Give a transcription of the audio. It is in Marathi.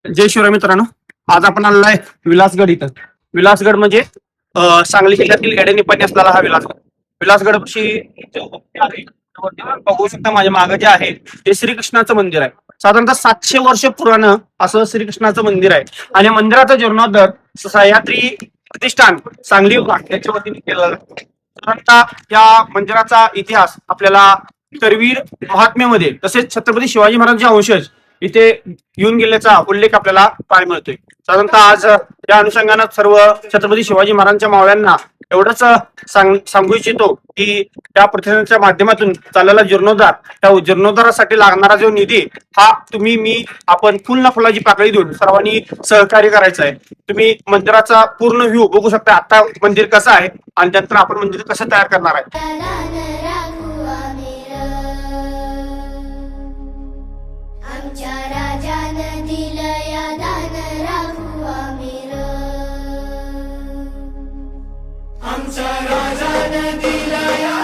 जय शिवराय मित्रांनो. आज आपण आलेलो आहे विलासगड इथं. विलासगड म्हणजे सांगली जिल्ह्यातील येडे निपाणी असलेला हा विलासगड. विलासगडशी बघू शकता माझ्या मागे जे आहे ते श्रीकृष्णाचं मंदिर आहे. साधारणतः 700 वर्ष पुराणं असं श्रीकृष्णाचं मंदिर आहे आणि मंदिराचा जीर्णोद्धार सह्याद्री प्रतिष्ठान सांगली विभाग याच्या वतीने केलेला आहे. साधारणतः या मंदिराचा इतिहास आपल्याला करवीर महात्म्यामध्ये तसेच छत्रपती शिवाजी महाराजांचे वंशज इथे येऊन गेल्याचा उल्लेख आपल्याला पाहायला मिळतोय. साधारणतः आज या अनुषंगानं सर्व छत्रपती शिवाजी महाराजांच्या मावळ्यांना एवढंच सांगू इच्छितो की त्या प्रतिष्ठानच्या माध्यमातून चाललेला जीर्णोद्धार, त्या जीर्णोद्धारासाठी लागणारा जो निधी हा तुम्ही मी आपण फुल ना फुलाची पाकळी देऊन सर्वांनी सहकार्य करायचं आहे. तुम्ही मंदिराचा पूर्ण व्ह्यू बघू शकता. आता मंदिर कसं आहे आणि त्यानंतर आपण मंदिर कसं तयार करणार आहे. आमच्या राजानं दिलया दान राखू आमिर. आमच्या राजानं दिलया